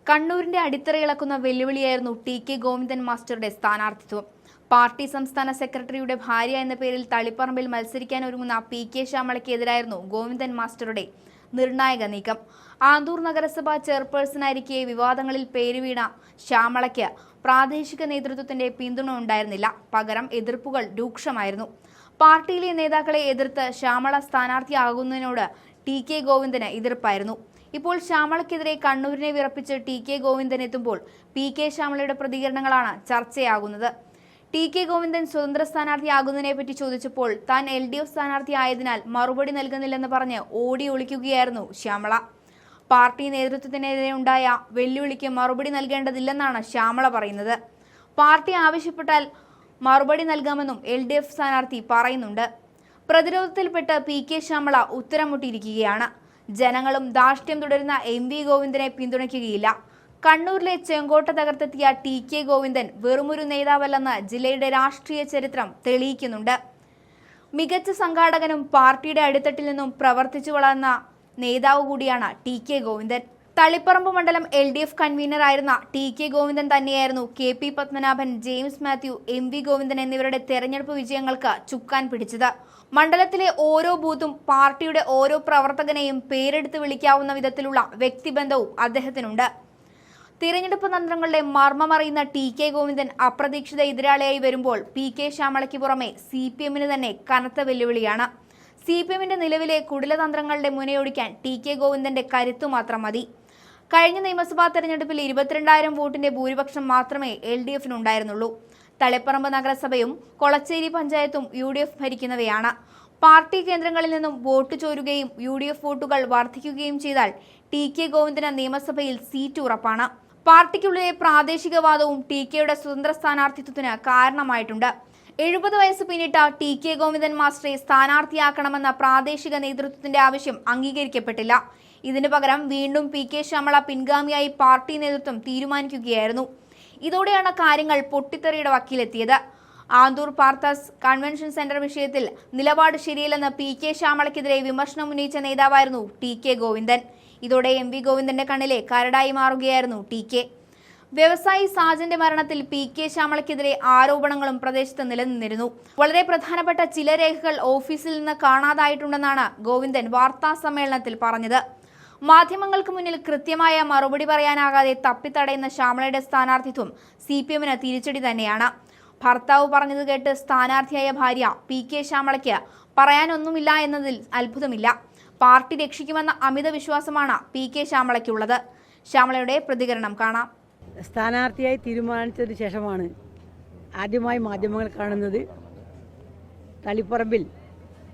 കണ്ണൂരിന്റെ അടിത്തറയിളക്കുന്ന വെല്ലുവിളിയായിരുന്നു TK. Govindan മാസ്റ്ററുടെ സ്ഥാനാർത്ഥിത്വം. Party സംസ്ഥാന സെക്രട്ടറിയുടെ ഭാര്യ എന്ന പേരിൽ തളിപ്പറമ്പിൽ മത്സരിക്കാൻ ഒരുങ്ങുന്ന പി.കെ. ശ്യാമളയ്ക്കെതിരായിരുന്നു ഗോവിന്ദൻ മാസ്റ്ററുടെ നിർണായക നീക്കം. ആന്തൂർ നഗരസഭാ ചെയർപേഴ്സണായിരിക്കെ വിവാദങ്ങളിൽ പേരുവീണ ശ്യാമളയ്ക്ക് പ്രാദേശിക നേതൃത്വത്തിന്റെ പിന്തുണ ഉണ്ടായിരുന്നില്ല. പകരം എതിർപ്പുകൾ രൂക്ഷമായിരുന്നു. പാർട്ടിയിലെ നേതാക്കളെ എതിർത്ത് ശ്യാമള സ്ഥാനാർത്ഥിയാകുന്നതിനോട് ടി.കെ. ഗോവിന്ദന് എതിർപ്പായിരുന്നു. ഇപ്പോൾ ശ്യാമളയ്ക്കെതിരെ കണ്ണൂരിനെ വിറപ്പിച്ച് ടി.കെ. ഗോവിന്ദൻ എത്തുമ്പോൾ പി.കെ. ശ്യാമളയുടെ പ്രതികരണങ്ങളാണ് ചർച്ചയാകുന്നത്. ടി.കെ. ഗോവിന്ദൻ സ്വതന്ത്ര സ്ഥാനാർത്ഥിയാകുന്നതിനെപ്പറ്റി ചോദിച്ചപ്പോൾ താൻ LDF സ്ഥാനാർത്ഥി ആയതിനാൽ മറുപടി നൽകുന്നില്ലെന്ന് പറഞ്ഞ് ഓടി ഒളിക്കുകയായിരുന്നു ശ്യാമള. പാർട്ടി നേതൃത്വത്തിനെതിരെ ഉണ്ടായ വെല്ലുവിളിക്ക് മറുപടി നൽകേണ്ടതില്ലെന്നാണ് ശ്യാമള പറയുന്നത്. പാർട്ടി ആവശ്യപ്പെട്ടാൽ മറുപടി നൽകാമെന്നും LDF സ്ഥാനാർത്ഥി പറയുന്നുണ്ട്. പ്രതിരോധത്തിൽപ്പെട്ട് പി.കെ. ശ്യാമള ഉത്തരം മുട്ടിയിരിക്കുകയാണ്. ജനങ്ങളും ധാർഷ്ട്യം തുടരുന്ന MV ഗോവിന്ദനെ പിന്തുണയ്ക്കുകയില്ല. കണ്ണൂരിലെ ചെങ്കോട്ട തകർത്തെത്തിയ ടി.കെ. ഗോവിന്ദൻ വെറുമൊരു നേതാവല്ലെന്ന് ജില്ലയുടെ രാഷ്ട്രീയ ചരിത്രം തെളിയിക്കുന്നുണ്ട്. മികച്ച സംഘാടകനും പാർട്ടിയുടെ അടിത്തട്ടിൽ നിന്നും പ്രവർത്തിച്ചു വളർന്ന നേതാവ് കൂടിയാണ് ടി.കെ. ഗോവിന്ദൻ. തളിപ്പറമ്പ് മണ്ഡലം LDF കൺവീനർ ആയിരുന്ന ടി.കെ. ഗോവിന്ദൻ തന്നെയായിരുന്നു KP Padmanabhan, James Mathew, MV Govindan എന്നിവരുടെ തെരഞ്ഞെടുപ്പ് വിജയങ്ങൾക്ക് ചുക്കാൻ പിടിച്ചത്. മണ്ഡലത്തിലെ ഓരോ ബൂത്തും പാർട്ടിയുടെ ഓരോ പ്രവർത്തകനെയും പേരെടുത്ത് വിളിക്കാവുന്ന വിധത്തിലുള്ള വ്യക്തിബന്ധവും അദ്ദേഹത്തിനുണ്ട്. തിരഞ്ഞെടുപ്പ് തന്ത്രങ്ങളുടെ മർമ്മമറിയുന്ന ടി.കെ. ഗോവിന്ദൻ അപ്രതീക്ഷിത എതിരാളിയായി വരുമ്പോൾ പി.കെ. ശ്യാമളയ്ക്ക് പുറമെ CPM-ന് തന്നെ കനത്ത വെല്ലുവിളിയാണ്. CPM-ന്റെ നിലവിലെ കുടിലതന്ത്രങ്ങളുടെ മുനയൊടിക്കാൻ ടി.കെ. ഗോവിന്ദന്റെ കരുത്തു മാത്രം മതി. കഴിഞ്ഞ നിയമസഭാ തെരഞ്ഞെടുപ്പിൽ 22,000 വോട്ടിന്റെ ഭൂരിപക്ഷം മാത്രമേ LDF-നുണ്ടായിരുന്നുള്ളൂ. തളിപ്പറമ്പ് നഗരസഭയും കൊളച്ചേരി പഞ്ചായത്തും UDF ഭരിക്കുന്നവയാണ്. പാർട്ടി കേന്ദ്രങ്ങളിൽ നിന്നും വോട്ട് ചോരുകയും UDF വോട്ടുകൾ വർദ്ധിക്കുകയും ചെയ്താൽ ടി.കെ. ഗോവിന്ദന് നിയമസഭയിൽ സീറ്റ് ഉറപ്പാണ്. പാർട്ടിക്കുള്ളിലെ പ്രാദേശികവാദവും ടി.കെയുടെ സ്വതന്ത്ര സ്ഥാനാർത്ഥിത്വത്തിന് കാരണമായിട്ടുണ്ട്. 70 വയസ്സ് പിന്നിട്ട ടി.കെ. ഗോവിന്ദൻ മാസ്റ്ററെ സ്ഥാനാർത്ഥിയാക്കണമെന്ന പ്രാദേശിക നേതൃത്വത്തിന്റെ ആവശ്യം അംഗീകരിക്കപ്പെട്ടില്ല. ഇതിനു പകരം വീണ്ടും പി.കെ. ശ്യാമള പിൻഗാമിയായി പാർട്ടി നേതൃത്വം തീരുമാനിക്കുകയായിരുന്നു. ഇതോടെയാണ് കാര്യങ്ങൾ പൊട്ടിത്തെറിയുടെ വക്കിലെത്തിയത്. ആന്തൂർ പാർത്താസ് കൺവെൻഷൻ സെന്റർ വിഷയത്തിൽ നിലപാട് ശരിയല്ലെന്ന് പി.കെ. ശ്യാമളയ്ക്കെതിരെ വിമർശനം ഉന്നയിച്ച നേതാവായിരുന്നു ടി.കെ. ഗോവിന്ദൻ. ഇതോടെ MV ഗോവിന്ദന്റെ കണ്ണിലെ കരടായി മാറുകയായിരുന്നു ടി.കെ. വ്യവസായി സാജന്റെ മരണത്തിൽ പി.കെ. ശ്യാമളയ്ക്കെതിരെ ആരോപണങ്ങളും പ്രദേശത്ത് നിലനിന്നിരുന്നു. വളരെ പ്രധാനപ്പെട്ട ചില രേഖകൾ ഓഫീസിൽ നിന്ന് കാണാതായിട്ടുണ്ടെന്നാണ് ഗോവിന്ദൻ വാർത്താ സമ്മേളനത്തിൽ പറഞ്ഞത്. മാധ്യമങ്ങൾക്ക് മുന്നിൽ കൃത്യമായ മറുപടി പറയാനാകാതെ തപ്പിത്തടയുന്ന ശ്യാമളയുടെ സ്ഥാനാർത്ഥിത്വം CPM-ന് തിരിച്ചടി തന്നെയാണ്. ഭർത്താവ് പറഞ്ഞത് കേട്ട് സ്ഥാനാർത്ഥിയായ ഭാര്യ പി.കെ. ശ്യാമളയ്ക്ക് പറയാനൊന്നുമില്ല എന്നതിൽ അത്ഭുതമില്ല. പാർട്ടി രക്ഷിക്കുമെന്ന അമിത വിശ്വാസമാണ് പി.കെ. ശ്യാമളയ്ക്കുള്ളത്. ശ്യാമളയുടെ പ്രതികരണം കാണാം. സ്ഥാനാർത്ഥിയായി തീരുമാനിച്ചതിന് ശേഷമാണ് ആദ്യമായി മാധ്യമങ്ങൾ കാണുന്നത് തളിപ്പറമ്പിൽ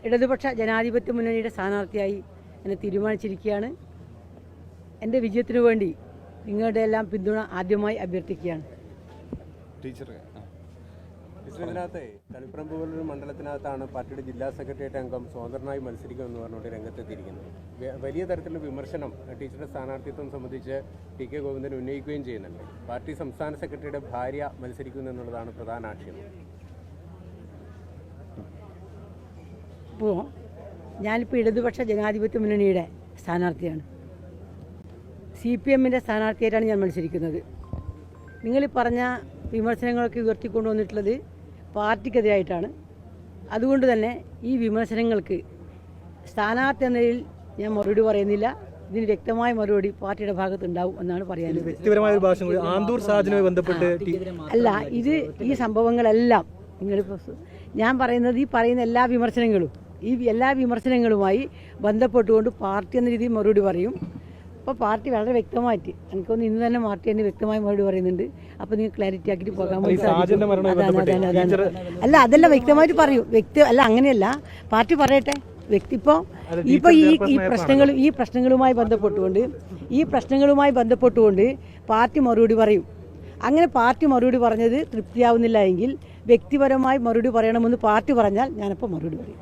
ഇടതുപക്ഷ ജനാധിപത്യ മുന്നണിയുടെ സ്ഥാനാർത്ഥിയായി എന്നെ തീരുമാനിച്ചിരിക്കുകയാണ്. എൻ്റെ വിജയത്തിനു വേണ്ടി നിങ്ങളുടെ എല്ലാം പിന്തുണ ആദ്യമായി അഭ്യർത്ഥിക്കുകയാണ്. ഇതിനകത്ത് തളിപ്പറമ്പ് പോലൊരു മണ്ഡലത്തിനകത്താണ് പാർട്ടിയുടെ ജില്ലാ സെക്രട്ടേറിയറ്റ് അംഗം സ്വതന്ത്രനായി മത്സരിക്കുമെന്ന് പറഞ്ഞുകൊണ്ട് രംഗത്തെത്തിയിരിക്കുന്നത്. വലിയ തരത്തിലുള്ള വിമർശനം ടീച്ചറുടെ സ്ഥാനാർത്ഥിത്വം സംബന്ധിച്ച് ടി.കെ. ഗോവിന്ദൻ ഉന്നയിക്കുകയും ചെയ്യുന്നുണ്ട്. പാർട്ടി സംസ്ഥാന സെക്രട്ടറിയുടെ ഭാര്യ മത്സരിക്കുന്നു എന്നുള്ളതാണ് പ്രധാന ആക്ഷേപം. ഇപ്പോൾ ഞാനിപ്പോൾ ഇടതുപക്ഷ ജനാധിപത്യ മുന്നണിയുടെ സ്ഥാനാർത്ഥിയാണ്. CPM-ൻ്റെ സ്ഥാനാർത്ഥിയായിട്ടാണ് ഞാൻ മത്സരിക്കുന്നത്. നിങ്ങൾ പറഞ്ഞ വിമർശനങ്ങളൊക്കെ ഉയർത്തിക്കൊണ്ടുവന്നിട്ടുള്ളത് പാർട്ടിക്കെതിരായിട്ടാണ്. അതുകൊണ്ട് തന്നെ ഈ വിമർശനങ്ങൾക്ക് സ്ഥാനാർത്ഥി എന്ന നിലയിൽ ഞാൻ മറുപടി പറയുന്നില്ല. ഇതിന് വ്യക്തമായ മറുപടി പാർട്ടിയുടെ ഭാഗത്ത് ഉണ്ടാവും എന്നാണ് പറയാനുള്ളത്. അല്ല, ഈ സംഭവങ്ങളെല്ലാം നിങ്ങളിപ്പോൾ ഞാൻ പറയുന്നത് ഈ പറയുന്ന എല്ലാ വിമർശനങ്ങളുമായി ബന്ധപ്പെട്ടുകൊണ്ട് പാർട്ടി എന്ന രീതിയിൽ മറുപടി പറയും. അപ്പോൾ പാർട്ടി വളരെ വ്യക്തമായിട്ട് എനിക്കൊന്ന് ഇന്ന് തന്നെ പാർട്ടി തന്നെ വ്യക്തമായി മറുപടി പറയുന്നുണ്ട്. അപ്പോൾ നിങ്ങൾ ക്ലാരിറ്റി ആക്കിയിട്ട് പോകാൻ വേണ്ടി അല്ല, അതെല്ലാം വ്യക്തമായിട്ട് പറയൂ. അല്ല, അങ്ങനെയല്ല, പാർട്ടി പറയട്ടെ. ഇപ്പോൾ ഈ പ്രശ്നങ്ങളുമായി ബന്ധപ്പെട്ടുകൊണ്ട് പാർട്ടി മറുപടി പറയും. അങ്ങനെ പാർട്ടി മറുപടി പറഞ്ഞത് തൃപ്തിയാവുന്നില്ല എങ്കിൽ വ്യക്തിപരമായി മറുപടി പറയണമെന്ന് പാർട്ടി പറഞ്ഞാൽ ഞാനപ്പോൾ മറുപടി പറയും.